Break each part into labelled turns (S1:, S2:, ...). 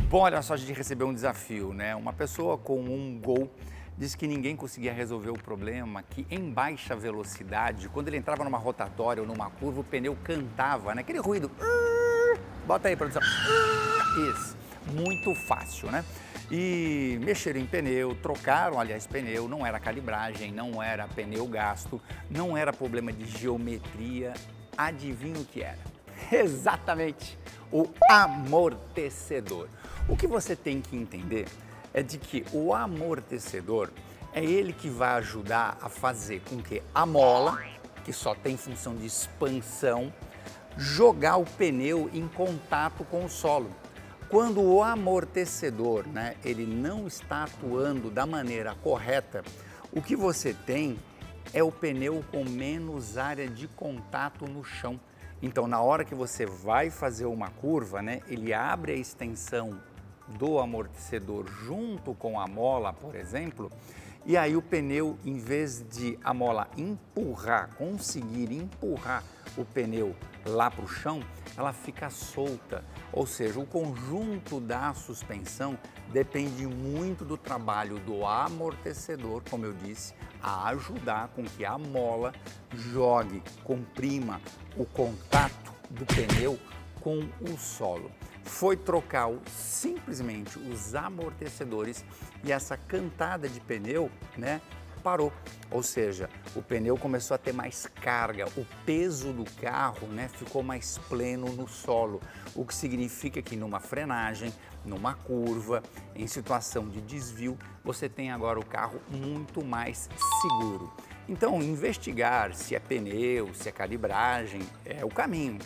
S1: Bom, olha só, a gente recebeu um desafio, né? Uma pessoa com um Gol disse que ninguém conseguia resolver o problema, que em baixa velocidade, quando ele entrava numa rotatória ou numa curva, o pneu cantava, né? Aquele ruído. Bota aí, produção. Isso, muito fácil, né? E mexeram em pneu, trocaram, aliás, pneu, não era calibragem, não era pneu gasto, não era problema de geometria. Adivinha o que era? Exatamente, o amortecedor. O que você tem que entender é de que o amortecedor é ele que vai ajudar a fazer com que a mola, que só tem função de expansão, jogar o pneu em contato com o solo. Quando o amortecedor, né, ele não está atuando da maneira correta, o que você tem é o pneu com menos área de contato no chão. Então, na hora que você vai fazer uma curva, né, ele abre a extensão do amortecedor junto com a mola, por exemplo, e aí o pneu, em vez de a mola conseguir empurrar o pneu lá para o chão, ela fica solta. Ou seja, o conjunto da suspensão depende muito do trabalho do amortecedor, como eu disse, a ajudar com que a mola jogue, comprima o contato do pneu com o solo. Foi trocar simplesmente os amortecedores e essa cantada de pneu, né, parou. Ou seja, o pneu começou a ter mais carga, o peso do carro, né, ficou mais pleno no solo, o que significa que numa frenagem, numa curva, em situação de desvio, você tem agora o carro muito mais seguro. Então, investigar se é pneu, se é calibragem, é o caminho.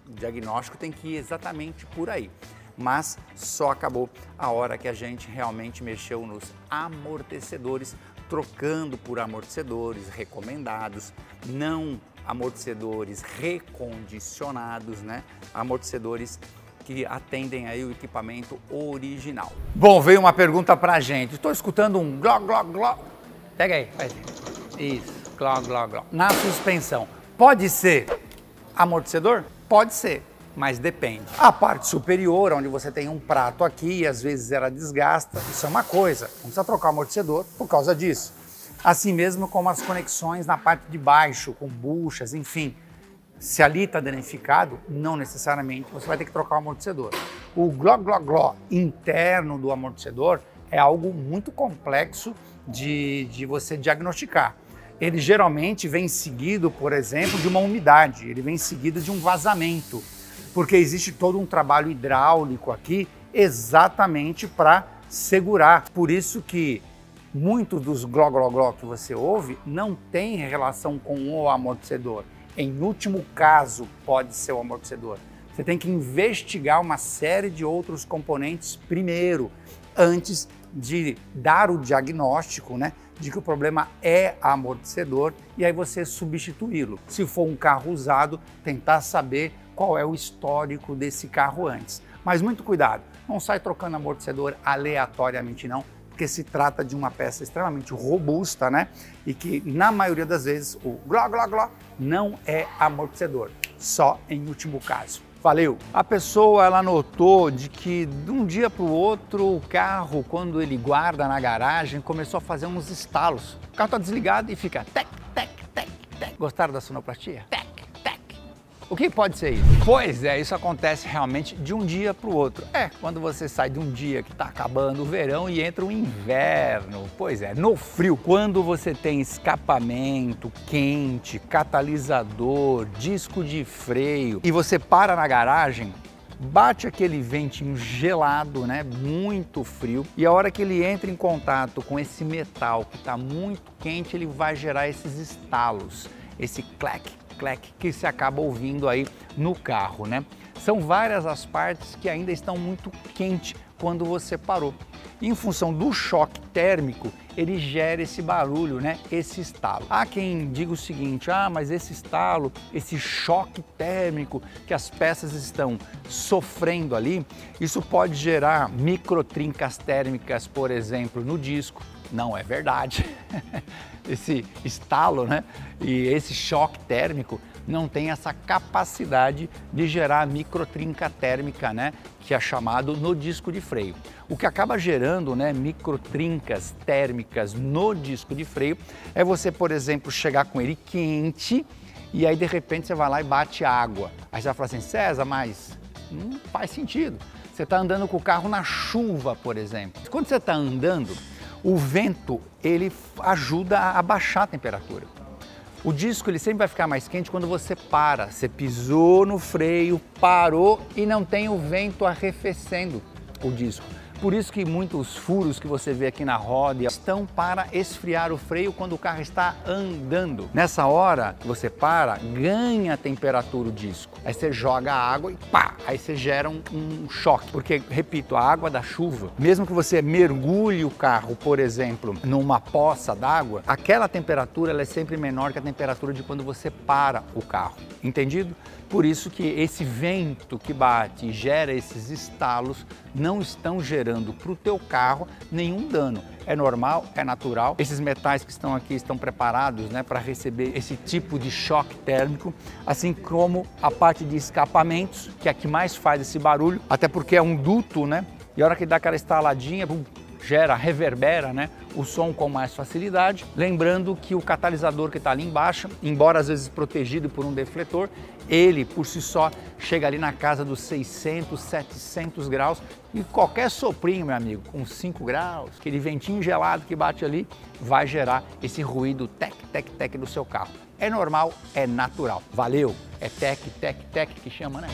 S1: O diagnóstico tem que ir exatamente por aí, mas só acabou a hora que a gente realmente mexeu nos amortecedores, trocando por amortecedores recomendados, não amortecedores recondicionados, né? Amortecedores que atendem aí o equipamento original. Bom, veio uma pergunta pra gente. Estou escutando um gló, gló, gló. Pega aí, faz isso, gló, gló, gló. Na suspensão, pode ser amortecedor? Pode ser, mas depende. A parte superior, onde você tem um prato aqui e às vezes ela desgasta, isso é uma coisa. Não precisa trocar o amortecedor por causa disso. Assim mesmo como as conexões na parte de baixo, com buchas, enfim. Se ali está danificado, não necessariamente você vai ter que trocar o amortecedor. O gló interno do amortecedor é algo muito complexo de você diagnosticar. Ele geralmente vem seguido, por exemplo, de uma umidade, ele vem seguido de um vazamento, porque existe todo um trabalho hidráulico aqui exatamente para segurar. Por isso que muito dos gló que você ouve não tem relação com o amortecedor. Em último caso, pode ser o amortecedor. Você tem que investigar uma série de outros componentes primeiro, antes de dar o diagnóstico, né, de que o problema é amortecedor e aí você substituí-lo. Se for um carro usado, tentar saber qual é o histórico desse carro antes. Mas muito cuidado, não sai trocando amortecedor aleatoriamente não, porque se trata de uma peça extremamente robusta, né? E que na maioria das vezes o gló não é amortecedor, só em último caso. Valeu! A pessoa, ela notou de que de um dia para o outro o carro, quando ele guarda na garagem, começou a fazer uns estalos. O carro está desligado e fica tec, tec, tec, tec. Gostaram da sonoplastia? Tec, tec. O que pode ser isso? Pois é, isso acontece realmente de um dia para o outro. Quando você sai de um dia que está acabando o verão e entra o inverno. Pois é, no frio, quando você tem escapamento quente, catalisador, disco de freio e você para na garagem, bate aquele ventinho gelado, né, muito frio, e a hora que ele entra em contato com esse metal que está muito quente, ele vai gerar esses estalos, esse clac, clac que se acaba ouvindo aí no carro, né? São várias as partes que ainda estão muito quentes quando você parou. E em função do choque térmico, ele gera esse barulho, né? Esse estalo. Há quem diga o seguinte, mas esse estalo, esse choque térmico que as peças estão sofrendo ali, isso pode gerar microtrincas térmicas, por exemplo, no disco. Não é verdade. esse estalo, né? E esse choque térmico não tem essa capacidade de gerar microtrinca térmica, né? Que é chamado no disco de freio. O que acaba gerando, né, microtrincas térmicas no disco de freio é você, por exemplo, chegar com ele quente e aí de repente você vai lá e bate água. Aí você vai falar assim, César, mas não faz sentido. Você está andando com o carro na chuva, por exemplo. Quando você está andando, o vento ele ajuda a baixar a temperatura. O disco ele sempre vai ficar mais quente quando você para. Você pisou no freio, parou e não tem o vento arrefecendo o disco. Por isso que muitos furos que você vê aqui na roda estão para esfriar o freio quando o carro está andando. Nessa hora que você para, ganha temperatura o disco. Aí você joga a água e pá! Aí você gera um choque. Porque, repito, a água da chuva, mesmo que você mergulhe o carro, por exemplo, numa poça d'água, aquela temperatura ela é sempre menor que a temperatura de quando você para o carro. Entendido? Por isso que esse vento que bate e gera esses estalos não estão gerando para o teu carro nenhum dano. É normal, é natural. Esses metais que estão aqui estão preparados, né, para receber esse tipo de choque térmico, assim como a parte de escapamentos, que é a que mais faz esse barulho, até porque é um duto, né? E a hora que dá aquela estaladinha, gera, reverbera, né, o som com mais facilidade. Lembrando que o catalisador que está ali embaixo, embora às vezes protegido por um defletor, ele por si só chega ali na casa dos 600, 700 graus e qualquer soprinho, meu amigo, com 5 graus, aquele ventinho gelado que bate ali, vai gerar esse ruído tec, tec, tec do seu carro. É normal, é natural. Valeu! É tec, tec, tec que chama, né?